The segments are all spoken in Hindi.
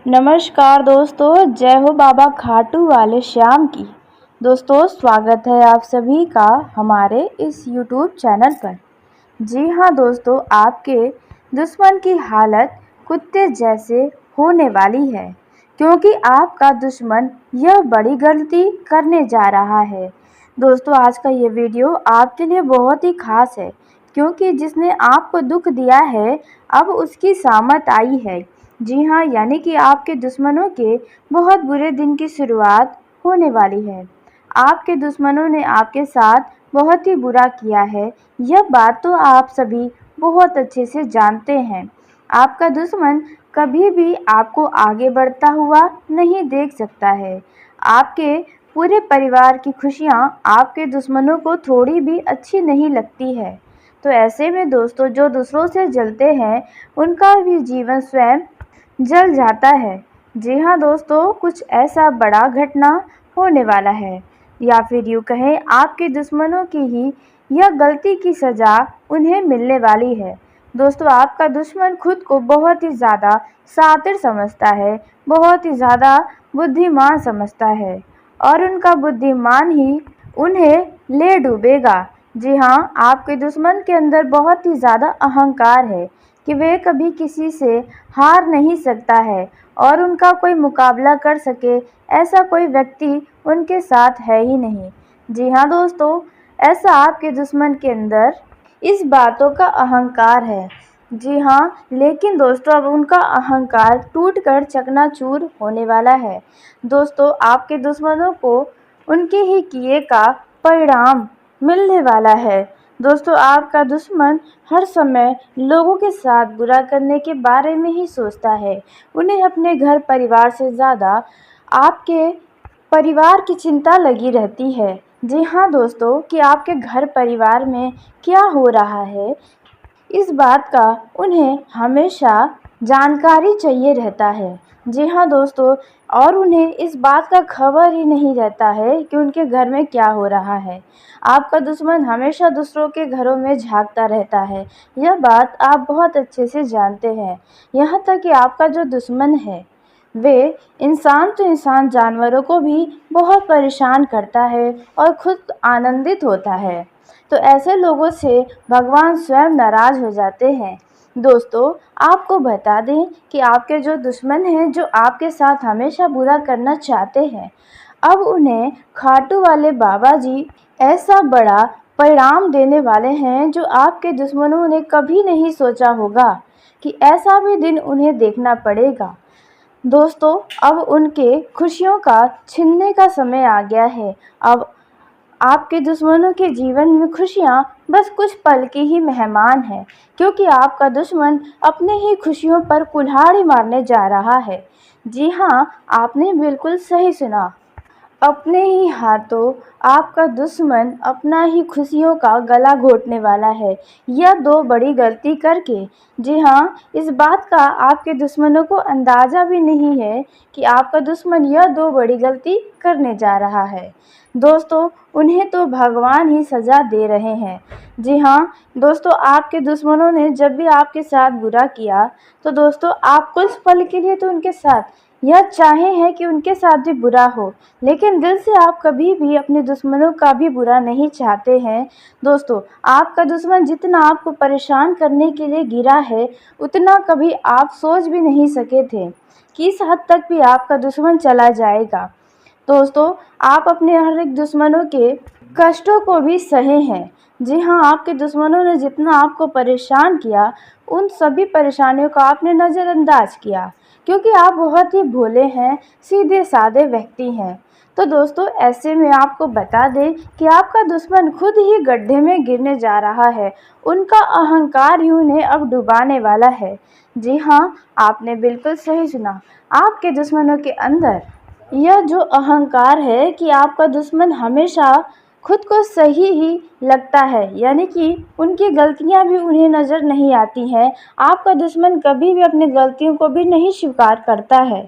नमस्कार दोस्तों, जय हो बाबा खाटू वाले श्याम की। दोस्तों, स्वागत है आप सभी का हमारे इस YouTube चैनल पर। जी हाँ दोस्तों, आपके दुश्मन की हालत कुत्ते जैसे होने वाली है, क्योंकि आपका दुश्मन यह बड़ी गलती करने जा रहा है। दोस्तों, आज का ये वीडियो आपके लिए बहुत ही खास है, क्योंकि जिसने आपको दुख दिया है अब उसकी सामत आई है। जी हाँ, यानी कि आपके दुश्मनों के बहुत बुरे दिन की शुरुआत होने वाली है। आपके दुश्मनों ने आपके साथ बहुत ही बुरा किया है, यह बात तो आप सभी बहुत अच्छे से जानते हैं। आपका दुश्मन कभी भी आपको आगे बढ़ता हुआ नहीं देख सकता है। आपके पूरे परिवार की खुशियाँ आपके दुश्मनों को थोड़ी भी अच्छी नहीं लगती है। तो ऐसे में दोस्तों, जो दूसरों से जलते हैं उनका भी जीवन स्वयं जल जाता है। जी हाँ दोस्तों, कुछ ऐसा बड़ा घटना होने वाला है, या फिर यूँ कहें आपके दुश्मनों की ही यह गलती की सज़ा उन्हें मिलने वाली है। दोस्तों, आपका दुश्मन खुद को बहुत ही ज़्यादा शातिर समझता है, बहुत ही ज़्यादा बुद्धिमान समझता है, और उनका बुद्धिमान ही उन्हें ले डूबेगा। जी हाँ, आपके दुश्मन के अंदर बहुत ही ज़्यादा अहंकार है कि वे कभी किसी से हार नहीं सकता है, और उनका कोई मुकाबला कर सके ऐसा कोई व्यक्ति उनके साथ है ही नहीं। जी हाँ दोस्तों, ऐसा आपके दुश्मन के अंदर इस बातों का अहंकार है। जी हाँ, लेकिन दोस्तों अब उनका अहंकार टूटकर चकनाचूर होने वाला है। दोस्तों, आपके दुश्मनों को उनके ही किए का परिणाम मिलने वाला है। दोस्तों, आपका दुश्मन हर समय लोगों के साथ बुरा करने के बारे में ही सोचता है। उन्हें अपने घर परिवार से ज़्यादा आपके परिवार की चिंता लगी रहती है। जी हाँ दोस्तों, कि आपके घर परिवार में क्या हो रहा है, इस बात का उन्हें हमेशा जानकारी चाहिए रहता है। जी हाँ दोस्तों, और उन्हें इस बात का खबर ही नहीं रहता है कि उनके घर में क्या हो रहा है। आपका दुश्मन हमेशा दूसरों के घरों में झांकता रहता है, यह बात आप बहुत अच्छे से जानते हैं। यहाँ तक कि आपका जो दुश्मन है वे इंसान तो इंसान जानवरों को भी बहुत परेशान करता है और खुद आनंदित होता है। तो ऐसे लोगों से भगवान स्वयं नाराज़ हो जाते हैं। दोस्तों, आपको बता दें कि आपके जो दुश्मन हैं, जो आपके साथ हमेशा बुरा करना चाहते हैं, अब उन्हें खाटू वाले बाबा जी ऐसा बड़ा परिणाम देने वाले हैं जो आपके दुश्मनों ने कभी नहीं सोचा होगा कि ऐसा भी दिन उन्हें देखना पड़ेगा। दोस्तों, अब उनके खुशियों का छीनने का समय आ गया है। अब आपके दुश्मनों के जीवन में खुशियाँ बस कुछ पल की ही मेहमान हैं, क्योंकि आपका दुश्मन अपने ही खुशियों पर कुल्हाड़ी मारने जा रहा है। जी हाँ, आपने बिल्कुल सही सुना। अपने ही हाथों आपका दुश्मन अपना ही खुशियों का गला घोटने वाला है, यह दो बड़ी गलती करके। जी हाँ, इस बात का आपके दुश्मनों को अंदाज़ा भी नहीं है कि आपका दुश्मन यह दो बड़ी गलती करने जा रहा है। दोस्तों, उन्हें तो भगवान ही सज़ा दे रहे हैं। जी हाँ दोस्तों, आपके दुश्मनों ने जब भी आपके साथ बुरा किया तो दोस्तों आप कुछ पल के लिए तो उनके साथ यह चाहे हैं कि उनके साथ भी बुरा हो, लेकिन दिल से आप कभी भी अपने दुश्मनों का भी बुरा नहीं चाहते हैं। दोस्तों, आपका दुश्मन जितना आपको परेशान करने के लिए गिरा है, उतना कभी आप सोच भी नहीं सके थे कि इस हद तक भी आपका दुश्मन चला जाएगा। दोस्तों, आप अपने हर एक दुश्मनों के कष्टों को भी सहे हैं। जी हाँ, आपके दुश्मनों ने जितना आपको परेशान किया, उन सभी परेशानियों को आपने नज़रअंदाज किया, क्योंकि आप बहुत ही भोले हैं, सीधे साधे व्यक्ति हैं। तो दोस्तों, ऐसे में आपको बता दें कि आपका दुश्मन खुद ही गड्ढे में गिरने जा रहा है। उनका अहंकार ही उन्हें अब डुबाने वाला है। जी हाँ, आपने बिल्कुल सही सुना। आपके दुश्मनों के अंदर यह जो अहंकार है कि आपका दुश्मन हमेशा खुद को सही ही लगता है, यानी कि उनकी गलतियां भी उन्हें नज़र नहीं आती हैं। आपका दुश्मन कभी भी अपनी गलतियों को भी नहीं स्वीकार करता है।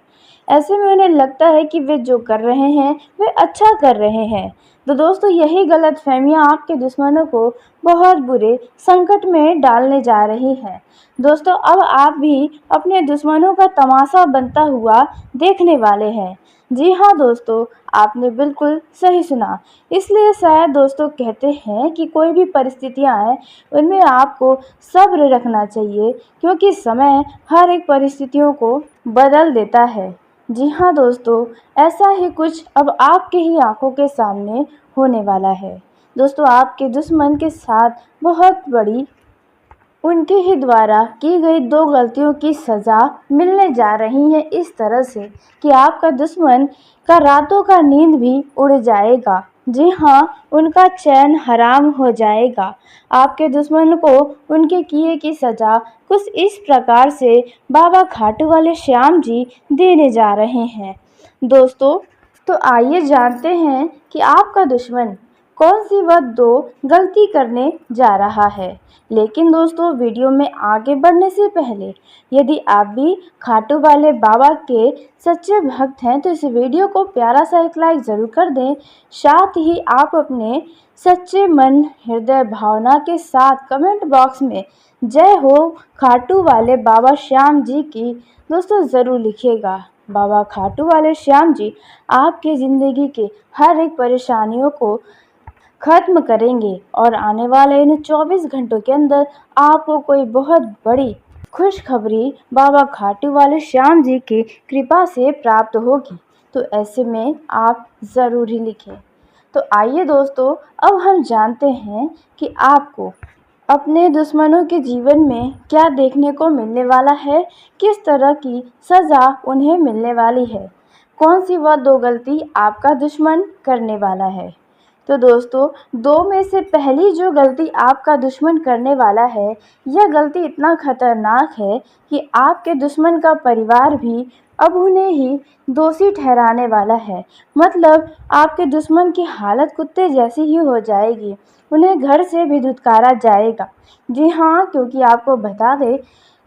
ऐसे में उन्हें लगता है कि वे जो कर रहे हैं वे अच्छा कर रहे हैं। तो दोस्तों यही गलतफहमियां आपके दुश्मनों को बहुत बुरे संकट में डालने जा रही हैं। दोस्तों अब आप भी अपने दुश्मनों का तमाशा बनता हुआ देखने वाले हैं। जी हाँ दोस्तों, आपने बिल्कुल सही सुना। इसलिए शायद दोस्तों कहते हैं कि कोई भी परिस्थितियाँ आए उनमें आपको सब्र रखना चाहिए, क्योंकि समय हर एक परिस्थितियों को बदल देता है। जी हाँ दोस्तों, ऐसा ही कुछ अब आपके ही आंखों के सामने होने वाला है। दोस्तों आपके दुश्मन के साथ बहुत बड़ी उनके ही द्वारा की गई 2 गलतियों की सज़ा मिलने जा रही है, इस तरह से कि आपका दुश्मन का रातों का नींद भी उड़ जाएगा। जी हाँ, उनका चैन हराम हो जाएगा। आपके दुश्मन को उनके किए की सज़ा कुछ इस प्रकार से बाबा खाटू वाले श्याम जी देने जा रहे हैं। दोस्तों तो आइए जानते हैं कि आपका दुश्मन कौन सी वह 2 गलती करने जा रहा है। लेकिन दोस्तों वीडियो में आगे बढ़ने से पहले यदि आप भी खाटू वाले बाबा के सच्चे भक्त हैं तो इस वीडियो को प्यारा सा एक लाइक ज़रूर कर दें। साथ ही आप अपने सच्चे मन हृदय भावना के साथ कमेंट बॉक्स में जय हो खाटू वाले बाबा श्याम जी की दोस्तों ज़रूर लिखिएगा। बाबा खाटू वाले श्याम जी आपके ज़िंदगी के हर एक परेशानियों को खत्म करेंगे और आने वाले इन 24 घंटों के अंदर आपको कोई बहुत बड़ी खुशखबरी बाबा खाटू वाले श्याम जी की कृपा से प्राप्त होगी। तो ऐसे में आप ज़रूर ही लिखें। तो आइए दोस्तों अब हम जानते हैं कि आपको अपने दुश्मनों के जीवन में क्या देखने को मिलने वाला है, किस तरह की सज़ा उन्हें मिलने वाली है, कौन सी वह 2 गलती आपका दुश्मन करने वाला है। तो दोस्तों 2 में से पहली जो गलती आपका दुश्मन करने वाला है, यह गलती इतना खतरनाक है कि आपके दुश्मन का परिवार भी अब उन्हें ही दोषी ठहराने वाला है। मतलब आपके दुश्मन की हालत कुत्ते जैसी ही हो जाएगी, उन्हें घर से भी धुतकारा जाएगा। जी हाँ, क्योंकि आपको बता दें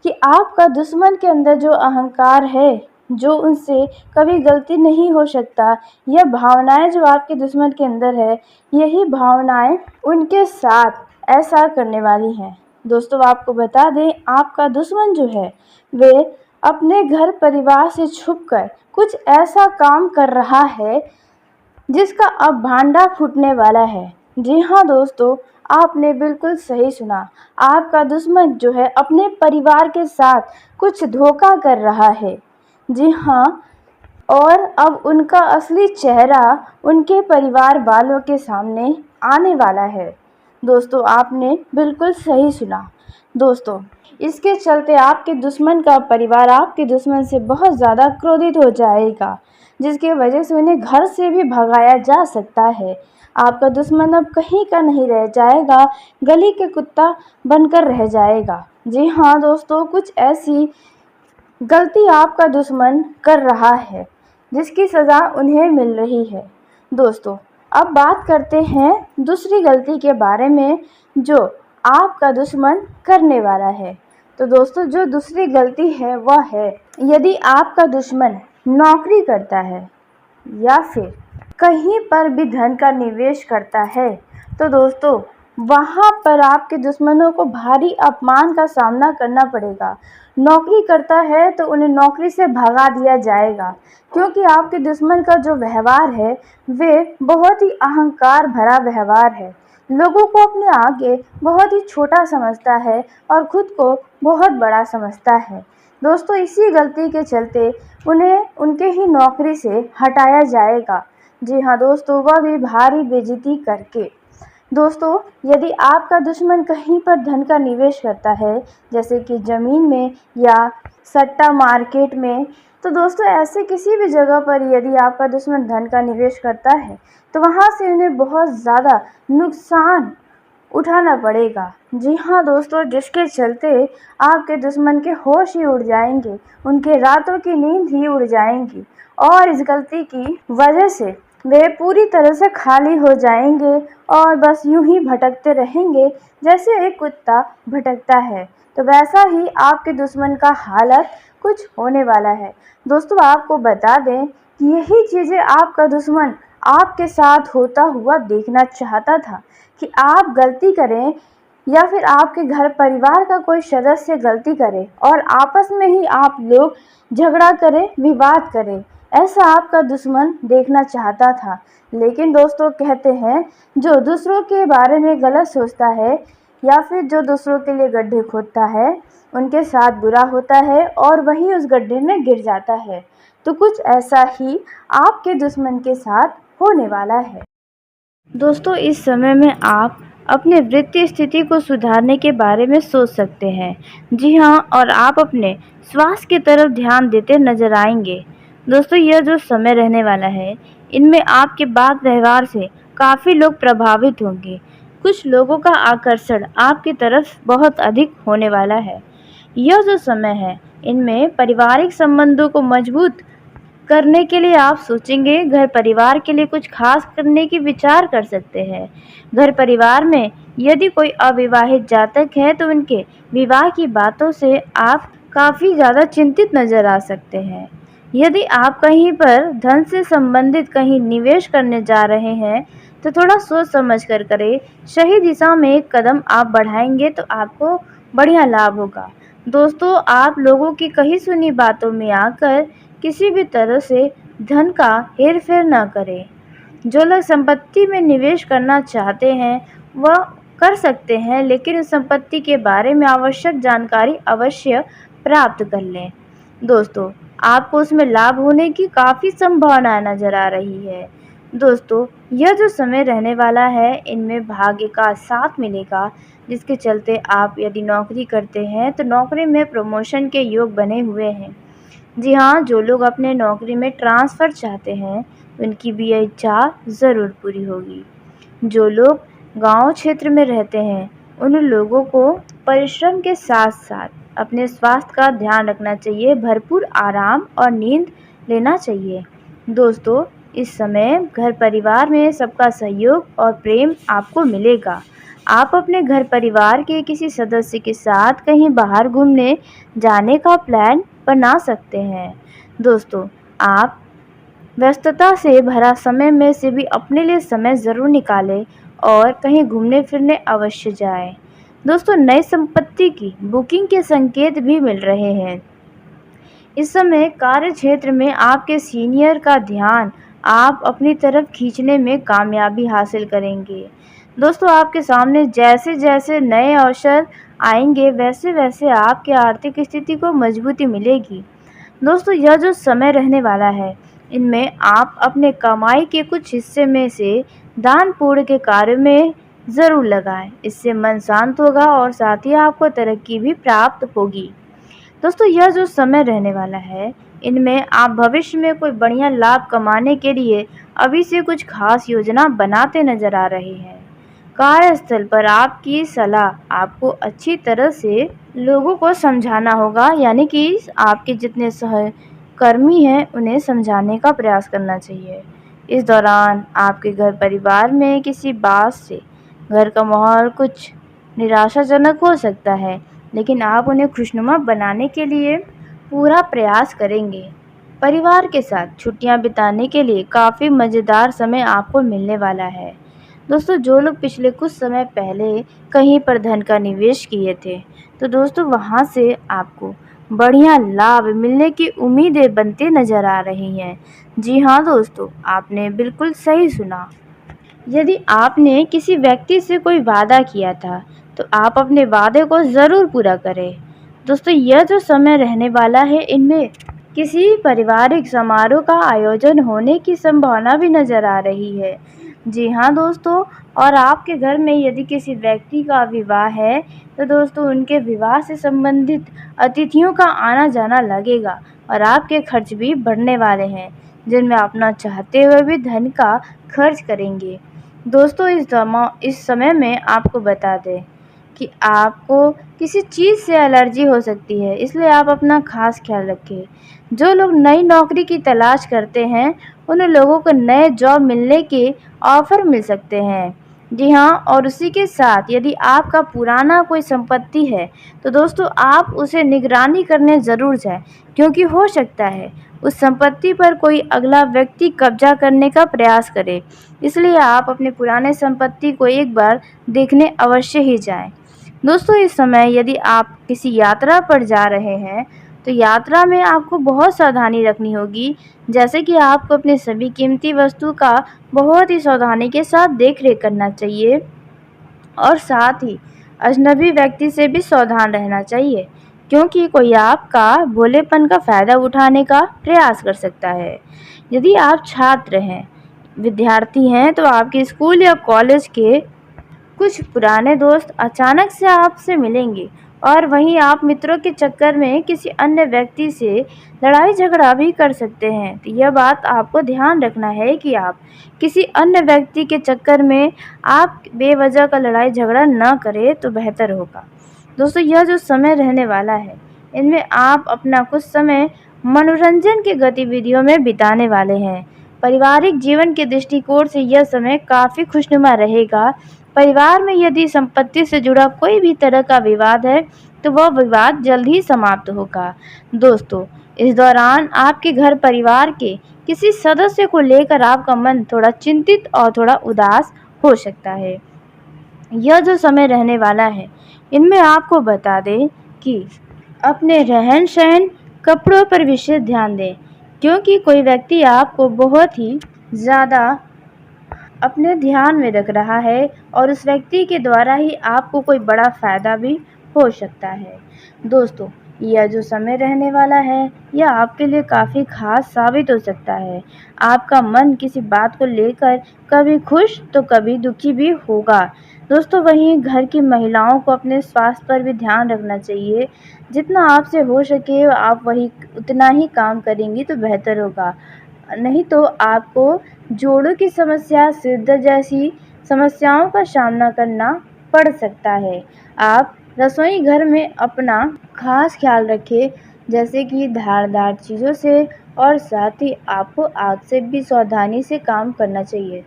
कि आपका दुश्मन के अंदर जो अहंकार है, जो उनसे कभी गलती नहीं हो सकता, यह भावनाएं जो आपके दुश्मन के अंदर है, यही भावनाएं उनके साथ ऐसा करने वाली हैं। दोस्तों आपको बता दें आपका दुश्मन जो है वे अपने घर परिवार से छुपकर कुछ ऐसा काम कर रहा है जिसका अब भांडा फूटने वाला है। जी हाँ दोस्तों, आपने बिल्कुल सही सुना। आपका दुश्मन जो है अपने परिवार के साथ कुछ धोखा कर रहा है। जी हाँ, और अब उनका असली चेहरा उनके परिवार वालों के सामने आने वाला है। दोस्तों आपने बिल्कुल सही सुना। दोस्तों इसके चलते आपके दुश्मन का परिवार आपके दुश्मन से बहुत ज़्यादा क्रोधित हो जाएगा, जिसकी वजह से उन्हें घर से भी भगाया जा सकता है। आपका दुश्मन अब कहीं का नहीं रह जाएगा, गली के कुत्ता बनकर रह जाएगा। जी हाँ दोस्तों, कुछ ऐसी गलती आपका दुश्मन कर रहा है जिसकी सज़ा उन्हें मिल रही है। दोस्तों अब बात करते हैं दूसरी गलती के बारे में जो आपका दुश्मन करने वाला है। तो दोस्तों जो दूसरी गलती है वह है, यदि आपका दुश्मन नौकरी करता है या फिर कहीं पर भी धन का निवेश करता है, तो दोस्तों वहाँ पर आपके दुश्मनों को भारी अपमान का सामना करना पड़ेगा। नौकरी करता है तो उन्हें नौकरी से भगा दिया जाएगा, क्योंकि आपके दुश्मन का जो व्यवहार है वे बहुत ही अहंकार भरा व्यवहार है। लोगों को अपने आगे बहुत ही छोटा समझता है और खुद को बहुत बड़ा समझता है। दोस्तों इसी गलती के चलते उन्हें उनके ही नौकरी से हटाया जाएगा। जी हाँ दोस्तों, वह भी भारी बेइज्जती करके। दोस्तों यदि आपका दुश्मन कहीं पर धन का निवेश करता है, जैसे कि ज़मीन में या सट्टा मार्केट में, तो दोस्तों ऐसे किसी भी जगह पर यदि आपका दुश्मन धन का निवेश करता है तो वहाँ से उन्हें बहुत ज़्यादा नुकसान उठाना पड़ेगा। जी हाँ दोस्तों, जिसके चलते आपके दुश्मन के होश ही उड़ जाएंगे, उनके रातों की नींद ही उड़ जाएंगी और इस गलती की वजह से वे पूरी तरह से खाली हो जाएंगे और बस यूं ही भटकते रहेंगे जैसे एक कुत्ता भटकता है। तो वैसा ही आपके दुश्मन का हालत कुछ होने वाला है। दोस्तों, आपको बता दें कि यही चीज़ें आपका दुश्मन आपके साथ होता हुआ देखना चाहता था कि आप गलती करें या फिर आपके घर परिवार का कोई सदस्य गलती करे और आपस में ही आप लोग झगड़ा करें, विवाद करें। ऐसा आपका दुश्मन देखना चाहता था। लेकिन दोस्तों, कहते हैं जो दूसरों के बारे में गलत सोचता है या फिर जो दूसरों के लिए गड्ढे खोदता है, उनके साथ बुरा होता है और वही उस गड्ढे में गिर जाता है। तो कुछ ऐसा ही आपके दुश्मन के साथ होने वाला है। दोस्तों, इस समय में आप अपने वित्तीय स्थिति को सुधारने के बारे में सोच सकते हैं। जी हाँ, और आप अपने स्वास्थ्य की तरफ ध्यान देते नजर आएंगे। दोस्तों, यह जो समय रहने वाला है, इनमें आपके बात व्यवहार से काफ़ी लोग प्रभावित होंगे। कुछ लोगों का आकर्षण आपकी तरफ बहुत अधिक होने वाला है। यह जो समय है, इनमें पारिवारिक संबंधों को मजबूत करने के लिए आप सोचेंगे, घर परिवार के लिए कुछ खास करने की विचार कर सकते हैं। घर परिवार में यदि कोई अविवाहित जातक है तो उनके विवाह की बातों से आप काफ़ी ज़्यादा चिंतित नज़र आ सकते हैं। यदि आप कहीं पर धन से संबंधित कहीं निवेश करने जा रहे हैं तो थोड़ा सोच समझ कर करें। सही दिशा में एक कदम आप बढ़ाएंगे तो आपको बढ़िया लाभ होगा। दोस्तों, आप लोगों की कही सुनी बातों में आकर किसी भी तरह से धन का हेर-फेर न करें। जो लोग संपत्ति में निवेश करना चाहते हैं, वह कर सकते हैं, लेकिन उस संपत्ति के बारे में आवश्यक जानकारी अवश्य प्राप्त कर लें। दोस्तों, आपको उसमें लाभ होने की काफ़ी संभावना नज़र आ रही है। दोस्तों, यह जो समय रहने वाला है, इनमें भाग्य का साथ मिलेगा, जिसके चलते आप यदि नौकरी करते हैं, तो नौकरी में प्रमोशन के योग बने हुए हैं। जी हाँ, जो लोग अपने नौकरी में ट्रांसफ़र चाहते हैं, उनकी भी यह इच्छा ज़रूर पूरी होगी। जो लोग गाँव क्षेत्र में रहते हैं, उन लोगों को परिश्रम के साथ-साथ अपने स्वास्थ्य का ध्यान रखना चाहिए, भरपूर आराम और नींद लेना चाहिए। दोस्तों, इस समय घर परिवार में सबका सहयोग और प्रेम आपको मिलेगा। आप अपने घर परिवार के किसी सदस्य के साथ कहीं बाहर घूमने जाने का प्लान बना सकते हैं। दोस्तों, आप व्यस्तता से भरा समय में से भी अपने लिए समय ज़रूर निकालें और कहीं घूमने फिरने अवश्य जाएं। दोस्तों, नई संपत्ति की बुकिंग के संकेत भी मिल रहे हैं। इस समय कार्य क्षेत्र में आपके सीनियर का ध्यान आप अपनी तरफ खींचने में कामयाबी हासिल करेंगे। दोस्तों, आपके सामने जैसे जैसे नए अवसर आएंगे, वैसे वैसे आपकी आर्थिक स्थिति को मजबूती मिलेगी। दोस्तों, यह जो समय रहने वाला है, इनमें आप अपने कमाई के कुछ हिस्से में से दान पुण्य के कार्य में ज़रूर लगाएं। इससे मन शांत होगा और साथ ही आपको तरक्की भी प्राप्त होगी। दोस्तों, यह जो समय रहने वाला है, इनमें आप भविष्य में कोई बढ़िया लाभ कमाने के लिए अभी से कुछ खास योजना बनाते नजर आ रहे हैं। कार्यस्थल पर आपकी सलाह आपको अच्छी तरह से लोगों को समझाना होगा, यानी कि आपके जितने सहकर्मी हैं उन्हें समझाने का प्रयास करना चाहिए। इस दौरान आपके घर परिवार में किसी बात से घर का माहौल कुछ निराशाजनक हो सकता है, लेकिन आप उन्हें खुशनुमा बनाने के लिए पूरा प्रयास करेंगे। परिवार के साथ छुट्टियां बिताने के लिए काफ़ी मज़ेदार समय आपको मिलने वाला है। दोस्तों, जो लोग पिछले कुछ समय पहले कहीं पर धन का निवेश किए थे, तो दोस्तों वहां से आपको बढ़िया लाभ मिलने की उम्मीदें बनते नज़र आ रही हैं। जी हाँ दोस्तों, आपने बिल्कुल सही सुना। यदि आपने किसी व्यक्ति से कोई वादा किया था, तो आप अपने वादे को ज़रूर पूरा करें। दोस्तों, यह जो समय रहने वाला है, इनमें किसी पारिवारिक समारोह का आयोजन होने की संभावना भी नज़र आ रही है। जी हाँ दोस्तों, और आपके घर में यदि किसी व्यक्ति का विवाह है, तो दोस्तों उनके विवाह से संबंधित अतिथियों का आना जाना लगेगा और आपके खर्च भी बढ़ने वाले हैं, जिनमें अपना चाहते हुए भी धन का खर्च करेंगे। दोस्तों, इस समय में आपको बता दें कि आपको किसी चीज़ से एलर्जी हो सकती है, इसलिए आप अपना खास ख्याल रखें। जो लोग नई नौकरी की तलाश करते हैं, उन लोगों को नए जॉब मिलने के ऑफ़र मिल सकते हैं। जी हाँ, और उसी के साथ यदि आपका पुराना कोई संपत्ति है, तो दोस्तों आप उसे निगरानी करने ज़रूर जाएँ, क्योंकि हो सकता है उस संपत्ति पर कोई अगला व्यक्ति कब्ज़ा करने का प्रयास करे। इसलिए आप अपने पुराने संपत्ति को एक बार देखने अवश्य ही जाएँ। दोस्तों इस समय यदि आप किसी यात्रा पर जा रहे हैं, तो यात्रा में आपको बहुत सावधानी रखनी होगी, जैसे कि आपको अपनी सभी कीमती वस्तु का बहुत ही सावधानी के साथ देख-रेख करना चाहिए और साथ ही अजनबी व्यक्ति से भी सावधान रहना चाहिए, क्योंकि कोई आपका भोलेपन का फ़ायदा उठाने का प्रयास कर सकता है। यदि आप छात्र हैं, विद्यार्थी हैं, तो आपके स्कूल या कॉलेज के कुछ पुराने दोस्त अचानक से आपसे मिलेंगे और वहीं आप मित्रों के चक्कर में किसी अन्य व्यक्ति से लड़ाई झगड़ा भी कर सकते हैं। तो यह बात आपको ध्यान रखना है कि आप किसी अन्य व्यक्ति के चक्कर में आप बेवजह का लड़ाई झगड़ा न करें तो बेहतर होगा। दोस्तों यह जो समय रहने वाला है, इनमें आप अपना कुछ समय मनोरंजन की गतिविधियों में बिताने वाले हैं। पारिवारिक जीवन के दृष्टिकोण से यह समय काफ़ी खुशनुमा रहेगा। परिवार में यदि संपत्ति से जुड़ा कोई भी तरह का विवाद है, तो वह विवाद जल्द ही समाप्त होगा। दोस्तों, इस दौरान आपके घर परिवार के किसी सदस्य को लेकर आपका मन थोड़ा चिंतित और थोड़ा उदास हो सकता है। यह जो समय रहने वाला है, इनमें आपको बता दें कि अपने रहन-सहन, कपड़ों पर विशेष ध्यान दें, क्योंकि कोई व्यक्ति आपको बहुत ही ज़्यादा अपने ध्यान में रख रहा है और उस व्यक्ति के द्वारा ही आपको कोई बड़ा फ़ायदा भी हो सकता है। दोस्तों, यह जो समय रहने वाला है, यह आपके लिए काफ़ी ख़ास साबित हो सकता है। आपका मन किसी बात को लेकर कभी खुश तो कभी दुखी भी होगा। दोस्तों, वहीं घर की महिलाओं को अपने स्वास्थ्य पर भी ध्यान रखना चाहिए। जितना आपसे हो सके आप वही उतना ही काम करेंगी तो बेहतर होगा। नहीं तो आपको जोड़ों की समस्या, सिर दर्द जैसी समस्याओं का सामना करना पड़ सकता है। आप रसोई घर में अपना खास ख्याल रखें, जैसे कि धारदार चीज़ों से, और साथ ही आपको आग से भी सावधानी से काम करना चाहिए।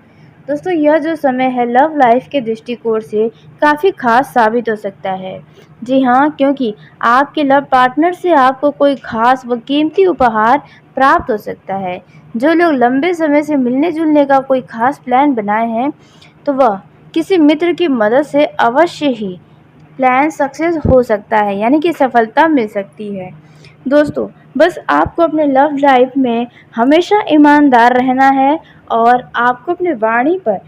दोस्तों यह जो समय है लव लाइफ के दृष्टिकोण से काफ़ी खास साबित हो सकता है। जी हाँ, क्योंकि आपके लव पार्टनर से आपको कोई खास व कीमती उपहार प्राप्त हो सकता है। जो लोग लंबे समय से मिलने-जुलने का कोई खास प्लान बनाए हैं, तो वह किसी मित्र की मदद से अवश्य ही प्लान सक्सेस हो सकता है, यानी कि सफलता मिल सकती है। दोस्तों, बस आपको अपने लव लाइफ में हमेशा ईमानदार रहना है और आपको अपनी वाणी पर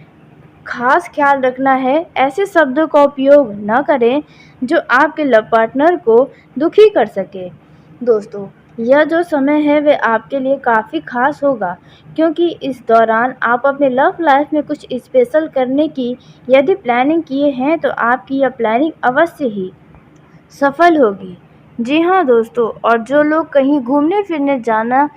खास ख्याल रखना है। ऐसे शब्दों का उपयोग न करें जो आपके लव पार्टनर को दुखी कर सके। दोस्तों, यह जो समय है वह आपके लिए काफ़ी खास होगा, क्योंकि इस दौरान आप अपने लव लाइफ में कुछ स्पेशल करने की यदि प्लानिंग किए हैं, तो आपकी यह प्लानिंग अवश्य ही सफल होगी। जी हाँ दोस्तों, और जो लोग कहीं घूमने फिरने जाना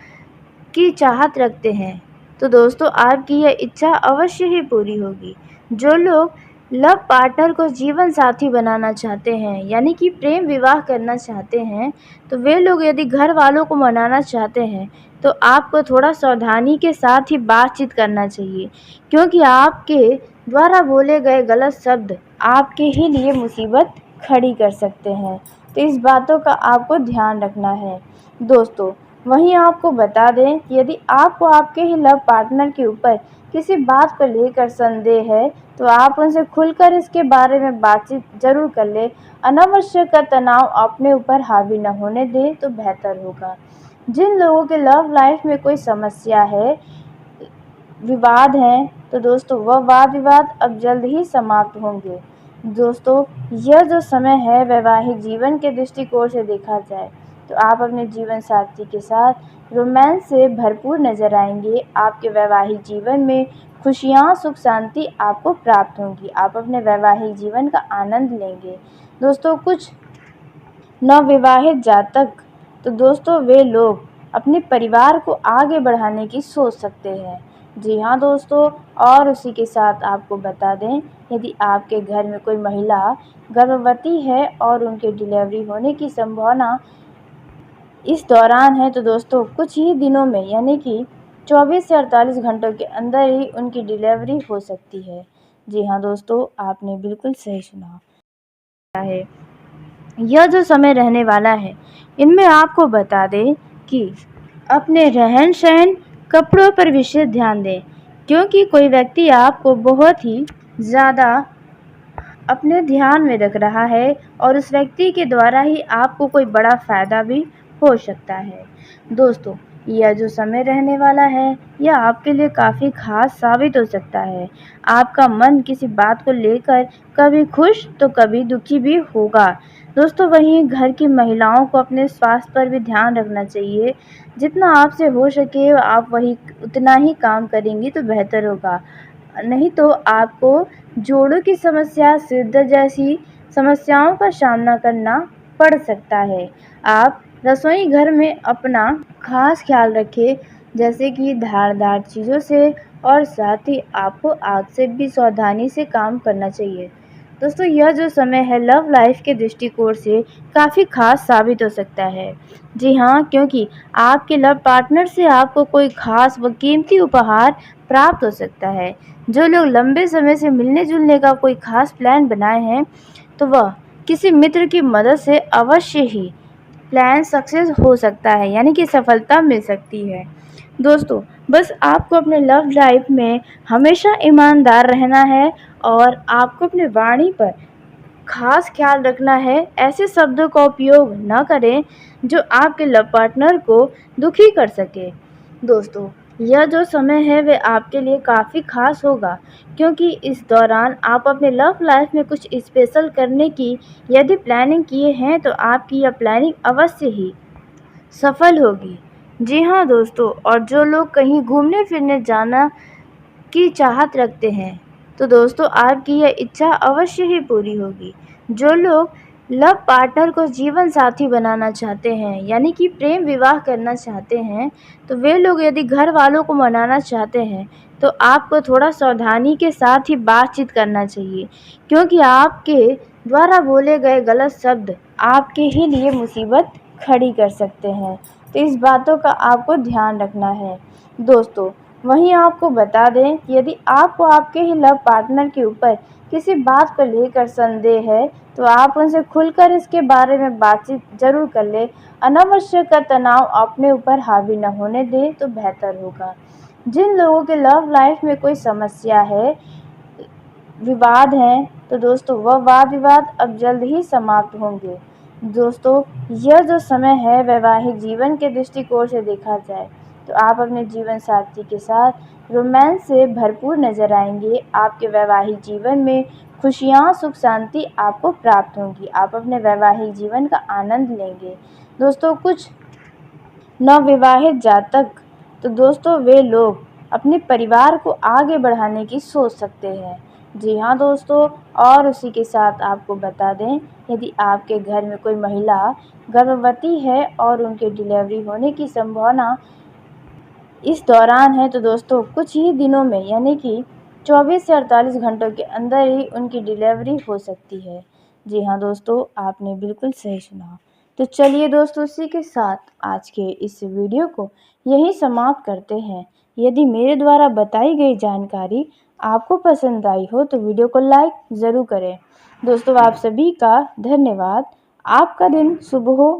की चाहत रखते हैं, तो दोस्तों आपकी यह इच्छा अवश्य ही पूरी होगी। जो लोग लव पार्टनर को जीवन साथी बनाना चाहते हैं, यानी कि प्रेम विवाह करना चाहते हैं, तो वे लोग यदि घर वालों को मनाना चाहते हैं, तो आपको थोड़ा सावधानी के साथ ही बातचीत करना चाहिए, क्योंकि आपके द्वारा बोले गए गलत शब्द आपके ही लिए मुसीबत खड़ी कर सकते हैं। तो इस बातों का आपको ध्यान रखना है। दोस्तों, वहीं आपको बता दें कि यदि आपको आपके ही लव पार्टनर के ऊपर किसी बात को लेकर संदेह है, तो आप उनसे खुलकर इसके बारे में बातचीत ज़रूर कर लें। अनावश्यक तनाव अपने ऊपर हावी न होने दें तो बेहतर होगा। जिन लोगों के लव लाइफ में कोई समस्या है, विवाद हैं, तो दोस्तों वह वाद विवाद अब जल्द ही समाप्त होंगे। दोस्तों, यह जो समय है वैवाहिक जीवन के दृष्टिकोण से देखा जाए, तो आप अपने जीवन साथी के साथ रोमांस से भरपूर नज़र आएंगे। आपके वैवाहिक जीवन में खुशियाँ, सुख शांति आपको प्राप्त होंगी। आप अपने वैवाहिक जीवन का आनंद लेंगे। दोस्तों, कुछ नवविवाहित जातक, तो दोस्तों वे लोग अपने परिवार को आगे बढ़ाने की सोच सकते हैं। जी हाँ दोस्तों, और उसी के साथ आपको बता दें, यदि आपके घर में कोई महिला गर्भवती है और उनके डिलीवरी होने की संभावना इस दौरान है, तो दोस्तों कुछ ही दिनों में, यानी कि 24 से 48 घंटों के अंदर ही उनकी डिलीवरी हो सकती है। जी हाँ दोस्तों, आपने बिल्कुल सही सुना है। यह जो समय रहने वाला है, इनमें आपको बता दें कि अपने रहन-सहन, कपड़ों पर विशेष ध्यान दें, क्योंकि कोई व्यक्ति आपको बहुत ही ज़्यादा अपने ध्यान में रख रहा है और उस व्यक्ति के द्वारा ही आपको कोई बड़ा फ़ायदा भी हो सकता है। दोस्तों, यह जो समय रहने वाला है, यह आपके लिए काफ़ी ख़ास साबित हो सकता है। आपका मन किसी बात को लेकर कभी खुश तो कभी दुखी भी होगा। दोस्तों, वहीं घर की महिलाओं को अपने स्वास्थ्य पर भी ध्यान रखना चाहिए। जितना आपसे हो सके आप वही उतना ही काम करेंगी तो बेहतर होगा। नहीं तो आपको जोड़ों की समस्या, सिर दर्द जैसी समस्याओं का सामना करना पड़ सकता है। आप रसोई घर में अपना खास ख्याल रखें, जैसे कि धारदार चीज़ों से, और साथ ही आपको आग से भी सावधानी से काम करना चाहिए। दोस्तों, यह जो समय है लव लाइफ के दृष्टिकोण से काफ़ी खास साबित हो सकता है। जी हाँ, क्योंकि आपके लव पार्टनर से आपको कोई खास व कीमती उपहार प्राप्त हो सकता है। जो लोग लंबे समय से मिलने-जुलने का कोई खास प्लान बनाए हैं, तो वह किसी मित्र की मदद से अवश्य ही प्लान सक्सेस हो सकता है, यानी कि सफलता मिल सकती है। दोस्तों, बस आपको अपने लव लाइफ में हमेशा ईमानदार रहना है और आपको अपनी वाणी पर खास ख्याल रखना है। ऐसे शब्दों का उपयोग न करें जो आपके लव पार्टनर को दुखी कर सके। दोस्तों, यह जो समय है वह आपके लिए काफ़ी खास होगा, क्योंकि इस दौरान आप अपने लव लाइफ में कुछ स्पेशल करने की यदि प्लानिंग किए हैं तो आपकी यह प्लानिंग अवश्य ही सफल होगी। जी हाँ दोस्तों, और जो लोग कहीं घूमने फिरने जाना की चाहत रखते हैं, तो दोस्तों आपकी यह इच्छा अवश्य ही पूरी होगी। जो लोग लव पार्टनर को जीवन साथी बनाना चाहते हैं, यानी कि प्रेम विवाह करना चाहते हैं, तो वे लोग यदि घर वालों को मनाना चाहते हैं, तो आपको थोड़ा सावधानी के साथ ही बातचीत करना चाहिए, क्योंकि आपके द्वारा बोले गए गलत शब्द आपके ही लिए मुसीबत खड़ी कर सकते हैं। तो इस बातों का आपको ध्यान रखना है। दोस्तों, वहीं आपको बता दें कि यदि आपको आपके ही लव पार्टनर के ऊपर किसी बात को लेकर संदेह है, तो आप उनसे खुलकर इसके बारे में बातचीत ज़रूर कर लें। अनावश्यक तनाव अपने ऊपर हावी न होने दें तो बेहतर होगा। जिन लोगों के लव लाइफ में कोई समस्या है, विवाद हैं, तो दोस्तों वह वाद विवाद अब जल्द ही समाप्त होंगे। दोस्तों, यह जो समय है वैवाहिक जीवन के दृष्टिकोण से देखा जाए तो आप अपने जीवन साथी के साथ रोमांस से भरपूर नजर आएंगे। आपके वैवाहिक जीवन में खुशियाँ, सुख शांति आपको प्राप्त होंगी। आप अपने वैवाहिक जीवन का आनंद लेंगे। दोस्तों, कुछ नवविवाहित जातक, तो दोस्तों वे लोग अपने परिवार को आगे बढ़ाने की सोच सकते हैं। जी हाँ दोस्तों, और उसी के साथ आपको बता दें, यदि आपके घर में कोई महिला गर्भवती है और उनके डिलीवरी होने की संभावना इस दौरान है, तो दोस्तों कुछ ही दिनों में, यानी कि 24 से 48 घंटों के अंदर ही उनकी डिलीवरी हो सकती है। जी हाँ दोस्तों, आपने बिल्कुल सही सुना। तो चलिए दोस्तों, इसी के साथ आज के इस वीडियो को यहीं समाप्त करते हैं। यदि मेरे द्वारा बताई गई जानकारी आपको पसंद आई हो तो वीडियो को लाइक ज़रूर करें। दोस्तों, आप सभी का धन्यवाद। आपका दिन शुभ हो।